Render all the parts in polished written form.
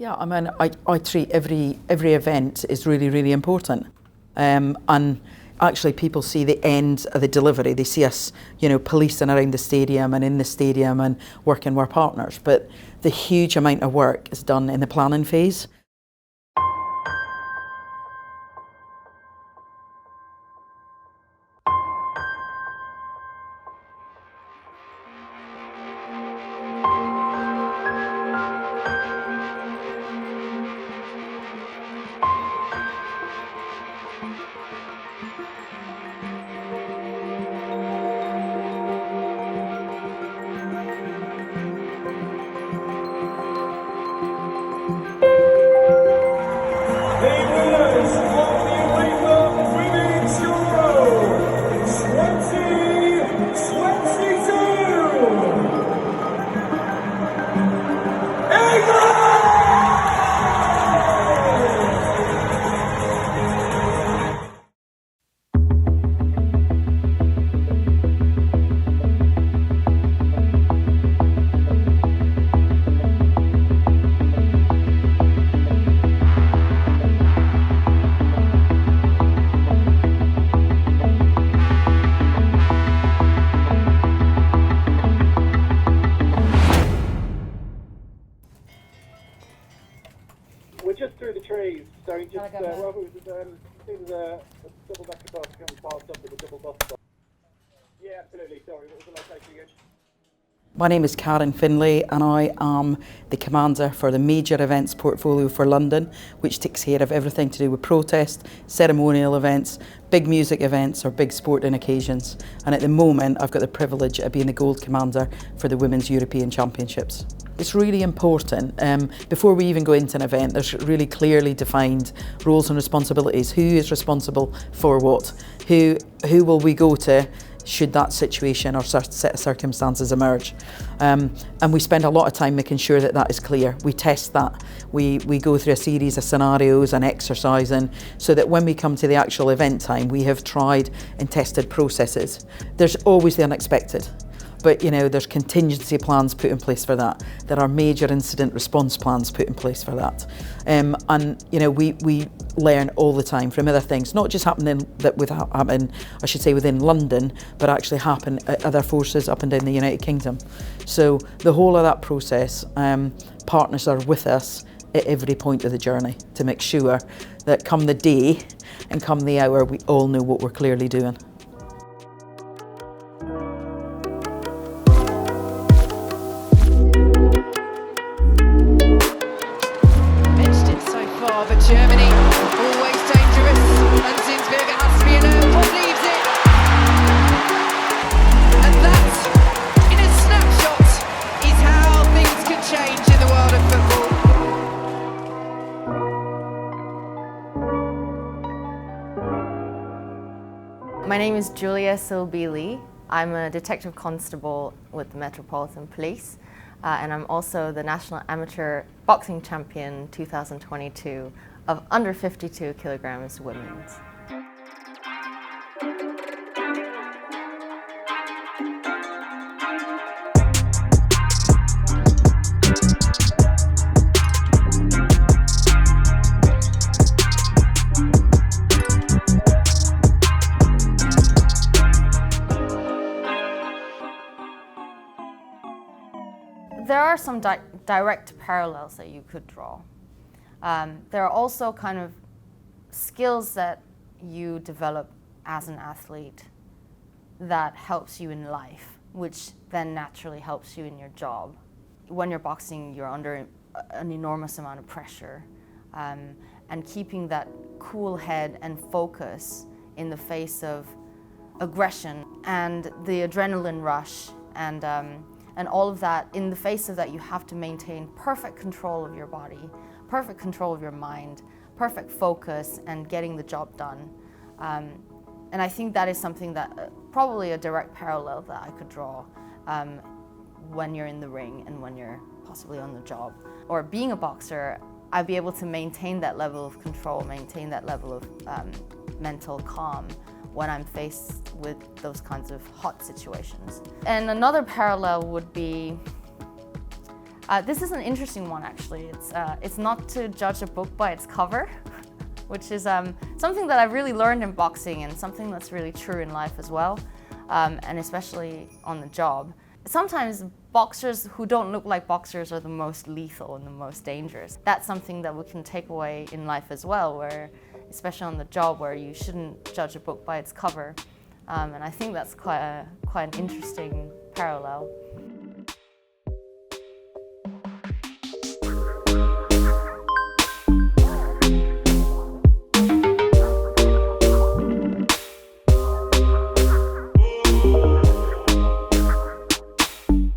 Yeah, I mean, I treat every event is really, really important. And actually people see the end of the delivery. They see us, policing around the stadium and in the stadium and working with our partners. But the huge amount of work is done in the planning phase. The winners of the UEFA Women's Euro 2022! England! We're just through the trees, so you just, Robert, was it, seems a double decker bus comes past up with a double bus stop. Yeah, absolutely, sorry, what was the location again? My name is Karen Finlay and I am the commander for the major events portfolio for London, which takes care of everything to do with protest, ceremonial events, big music events or big sporting occasions. And at the moment I've got the privilege of being the gold commander for the Women's European Championships. It's really important, before we even go into an event, there's really clearly defined roles and responsibilities. Who is responsible for what? Who will we go to should that situation or set of circumstances emerge? And we spend a lot of time making sure that that is clear. We test that. We go through a series of scenarios and exercising so that when we come to the actual event time, we have tried and tested processes. There's always the unexpected. But there's contingency plans put in place for that. There are major incident response plans put in place for that. And we learn all the time from other things, not just within London, but actually happen at other forces up and down the United Kingdom. So the whole of that process, partners are with us at every point of the journey to make sure that come the day and come the hour, we all know what we're clearly doing. But Germany, always dangerous, and Zinsberger has to be alert, Paul leaves it. And that, in a snapshot, is how things can change in the world of football. My name is Julia SB Lee. I'm a detective constable with the Metropolitan Police. And I'm also the National Amateur Boxing Champion 2022 of under 52 kilograms women's. There are some direct parallels that you could draw. There are also kind of skills that you develop as an athlete that helps you in life, which then naturally helps you in your job. When you're boxing, you're under an enormous amount of pressure, and keeping that cool head and focus in the face of aggression and the adrenaline rush and all of that, in the face of that, you have to maintain perfect control of your body, perfect control of your mind, perfect focus, and getting the job done. And I think that is something that, probably a direct parallel that I could draw when you're in the ring and when you're possibly on the job. Or being a boxer, I'd be able to maintain that level of control, maintain that level of mental calm when I'm faced with those kinds of hot situations. And another parallel would be This is an interesting one, actually. It's not to judge a book by its cover, which is something that I've really learned in boxing and something that's really true in life as well, and especially on the job. Sometimes boxers who don't look like boxers are the most lethal and the most dangerous. That's something that we can take away in life as well, where, especially on the job, where you shouldn't judge a book by its cover. And I think that's quite an interesting parallel.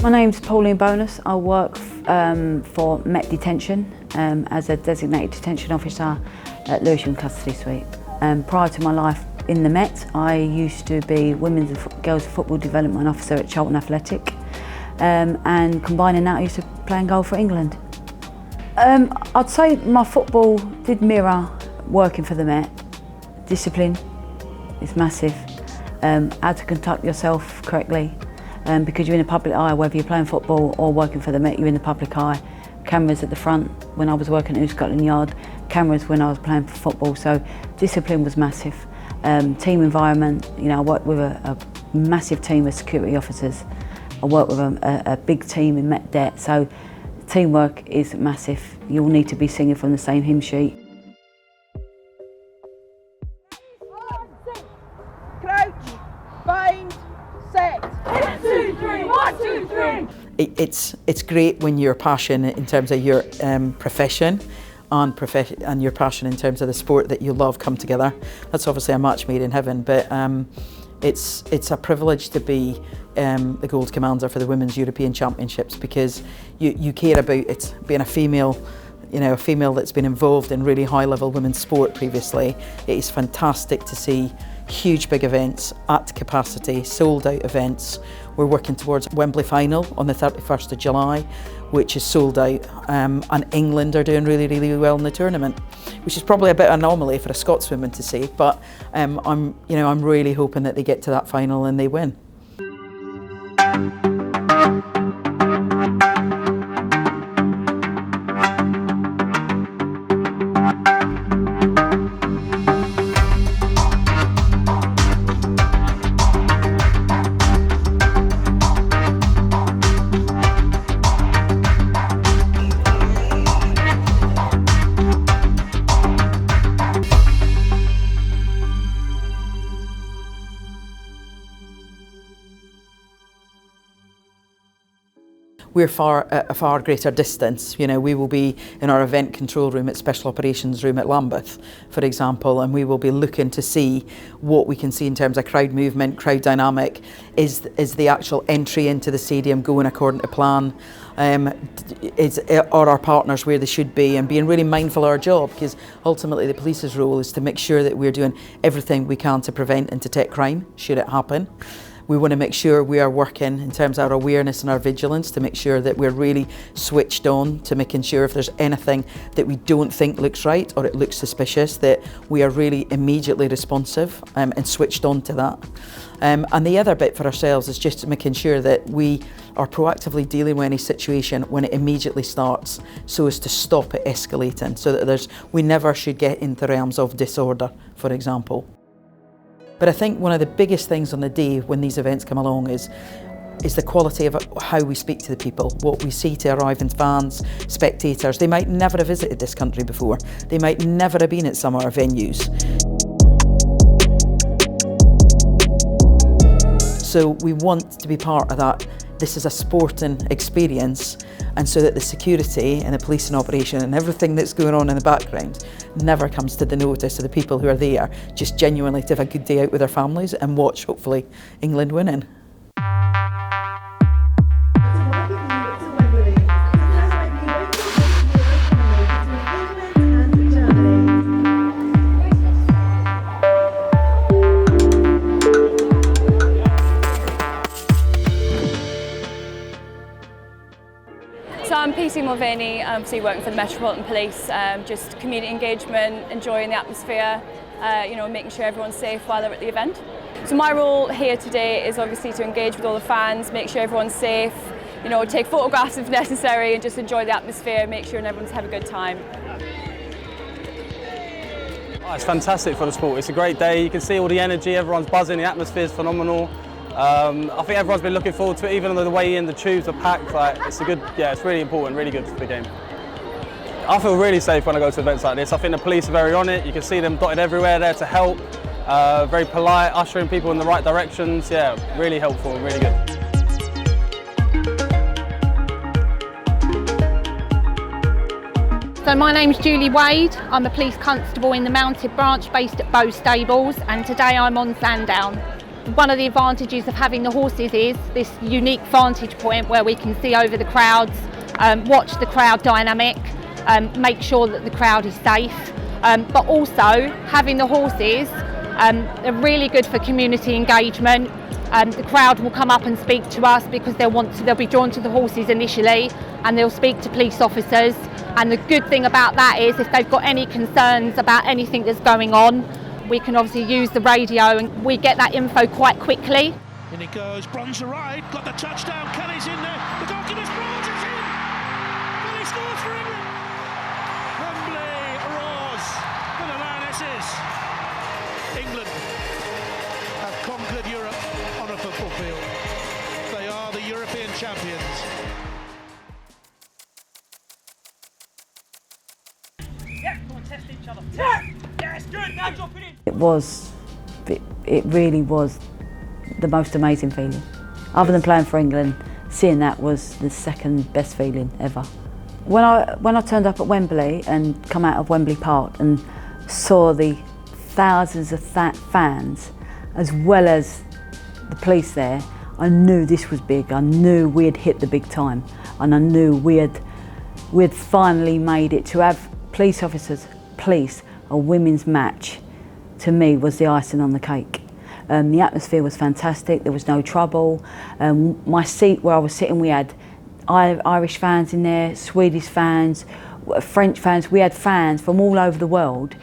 My name's Pauline Bonus. I work for Met Detention as a designated detention officer at Lewisham Custody Suite. Prior to my life in the Met, I used to be women's and girls football development officer at Charlton Athletic, and combining that, I used to play and goal for England. I'd say my football did mirror working for the Met. Discipline is massive. How to conduct yourself correctly. Because you're in the public eye, whether you're playing football or working for the Met, you're in the public eye. Cameras at the front when I was working at Scotland Yard, cameras when I was playing for football, so discipline was massive. Team environment, you know, I worked with a massive team of security officers. I worked with a big team in Met Det, so teamwork is massive. You all need to be singing from the same hymn sheet. Crouch, bind, set. 1, 2, 3, 1, 2, 3. It's great when you're passionate in terms of your profession and your passion in terms of the sport that you love come together. That's obviously a match made in heaven, but it's a privilege to be the gold commander for the Women's European Championships, because you care about it being a female, you know, a female that's been involved in really high level women's sport previously. It is fantastic to see huge big events at capacity, sold out events. We're working towards Wembley final on the 31st of July, which is sold out, and England are doing really, really well in the tournament, which is probably a bit of an anomaly for a Scotswoman to say, but I'm really hoping that they get to that final and they win. We're at a far greater distance. You know, we will be in our event control room at Special Operations Room at Lambeth, for example, and we will be looking to see what we can see in terms of crowd movement, crowd dynamic. Is the actual entry into the stadium going according to plan? Are our partners where they should be, and being really mindful of our job, because ultimately the police's role is to make sure that we're doing everything we can to prevent and detect crime, should it happen. We want to make sure we are working in terms of our awareness and our vigilance to make sure that we're really switched on to making sure if there's anything that we don't think looks right or it looks suspicious, that we are really immediately responsive and switched on to that. And the other bit for ourselves is just making sure that we are proactively dealing with any situation when it immediately starts, so as to stop it escalating, so that we never should get into the realms of disorder, for example. But I think one of the biggest things on the day when these events come along is the quality of how we speak to the people, what we see to arriving fans, spectators. They might never have visited this country before. They might never have been at some of our venues. So we want to be part of that. This is a sporting experience, and so that the security and the policing operation and everything that's going on in the background never comes to the notice of the people who are there, just genuinely to have a good day out with their families and watch, hopefully, England winning. So I'm PC Mulvaney, obviously working for the Metropolitan Police, just community engagement, enjoying the atmosphere, making sure everyone's safe while they're at the event. So my role here today is obviously to engage with all the fans, make sure everyone's safe, you know, take photographs if necessary and just enjoy the atmosphere, make sure everyone's have a good time. Oh, it's fantastic for the sport. It's a great day. You can see all the energy, everyone's buzzing, the atmosphere's phenomenal. I think everyone's been looking forward to it, even on the way in, the tubes are packed. Like, it's it's really important, really good for the game. I feel really safe when I go to events like this. I think the police are very on it. You can see them dotted everywhere there to help. Very polite, ushering people in the right directions. Yeah, really helpful and really good. So my name's Julie Wade. I'm a police constable in the Mounted branch based at Bow Stables, and today I'm on Sandown. One of the advantages of having the horses is this unique vantage point where we can see over the crowds, watch the crowd dynamic, make sure that the crowd is safe, but also having the horses, they're really good for community engagement. The crowd will come up and speak to us because they'll be drawn to the horses initially, and they'll speak to police officers. And the good thing about that is if they've got any concerns about anything that's going on, we can obviously use the radio and we get that info quite quickly. In it goes, Bronze ride, got the touchdown, Kelly's in there, the goalkeeper's Bronze is in! Kelly scores for England! Wembley roars for the Lionesses. England have conquered Europe on a football field. They are the European champions. Yeah, come on, test each other. Test! Yes, good, now drop it in! It really was the most amazing feeling. Other than playing for England, seeing that was the second best feeling ever. When I turned up at Wembley and come out of Wembley Park and saw the thousands of fans as well as the police there, I knew this was big. I knew we had hit the big time, and I knew we had finally made it. To have police officers police a women's match, to me, was the icing on the cake. The atmosphere was fantastic, there was no trouble. My seat where I was sitting, we had Irish fans in there, Swedish fans, French fans. We had fans from all over the world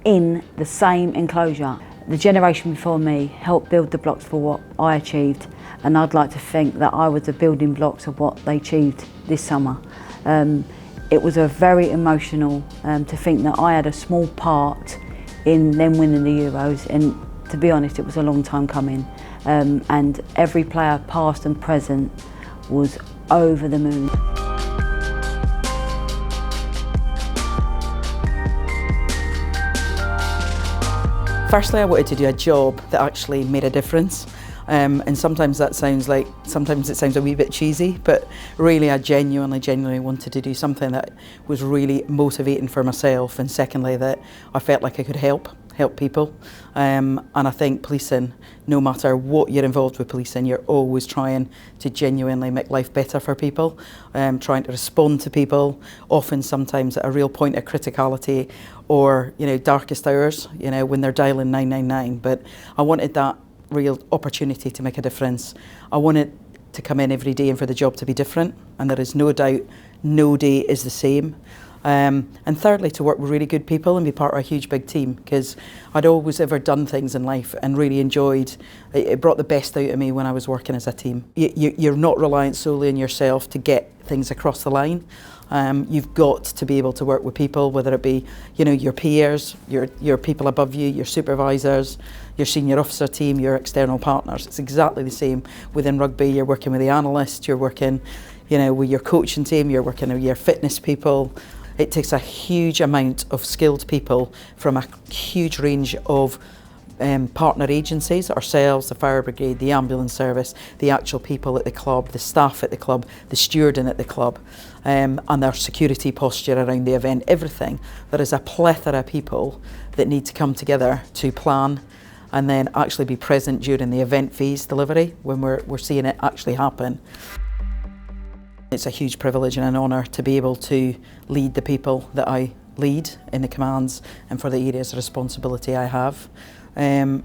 in the same enclosure. The generation before me helped build the blocks for what I achieved, and I'd like to think that I was the building blocks of what they achieved this summer. It was a very emotional to think that I had a small part in them winning the Euros, and to be honest, it was a long time coming. And every player, past and present, was over the moon. Firstly, I wanted to do a job that actually made a difference. And sometimes it sounds a wee bit cheesy, but really I genuinely wanted to do something that was really motivating for myself, and secondly that I felt like I could help people. And I think policing, no matter what you're involved with policing, you're always trying to genuinely make life better for people, trying to respond to people, often sometimes at a real point of criticality or, you know, darkest hours, you know, when they're dialing 999. But I wanted that real opportunity to make a difference. I wanted to come in every day and for the job to be different, and there is no doubt no day is the same. And thirdly, to work with really good people and be part of a huge big team, because I'd always ever done things in life and really enjoyed, it brought the best out of me when I was working as a team. You're not reliant solely on yourself to get things across the line. You've got to be able to work with people, whether it be, you know, your peers, your people above you, your supervisors, your senior officer team, your external partners. It's exactly the same within rugby. You're working with the analyst, you're working, you know, with your coaching team, you're working with your fitness people. It takes a huge amount of skilled people from a huge range of partner agencies, ourselves, the fire brigade, the ambulance service, the actual people at the club, the staff at the club, the stewarding at the club, and their security posture around the event, everything. There is a plethora of people that need to come together to plan and then actually be present during the event phase delivery when we're seeing it actually happen. It's a huge privilege and an honour to be able to lead the people that I lead in the commands and for the areas of responsibility I have. And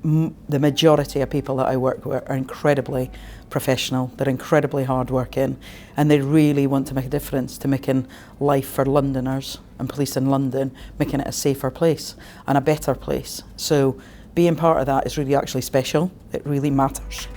the majority of people that I work with are incredibly professional, they're incredibly hardworking, and they really want to make a difference to making life for Londoners and police in London, making it a safer place and a better place. So being part of that is really actually special, it really matters.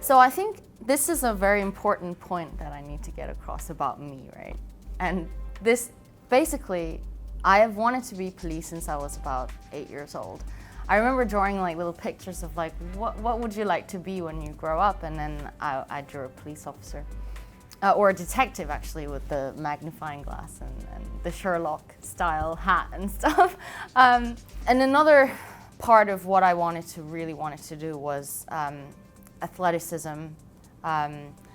So I think this is a very important point that I need to get across about me, right? And this, basically, I have wanted to be police since I was about 8 years old. I remember drawing like little pictures of like, what would you like to be when you grow up? And then I drew a police officer. Or a detective, actually, with the magnifying glass and the Sherlock style hat and stuff. And another part of what I really wanted to do was athleticism,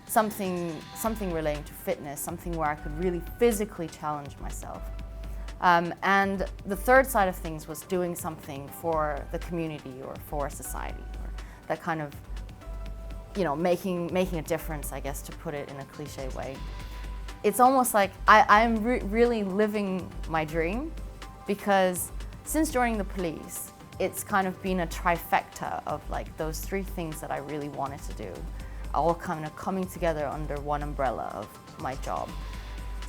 something relating to fitness, something where I could really physically challenge myself. And the third side of things was doing something for the community or for society, or that kind of, you know, making a difference, I guess, to put it in a cliche way. It's almost like I'm really living my dream, because since joining the police, it's kind of been a trifecta of like those three things that I really wanted to do, all kind of coming together under one umbrella of my job.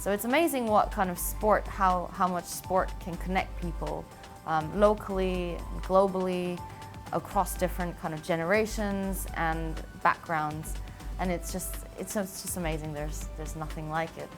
So it's amazing what kind of sport, how much sport can connect people locally, globally, across different kind of generations and backgrounds. And it's just amazing. There's nothing like it.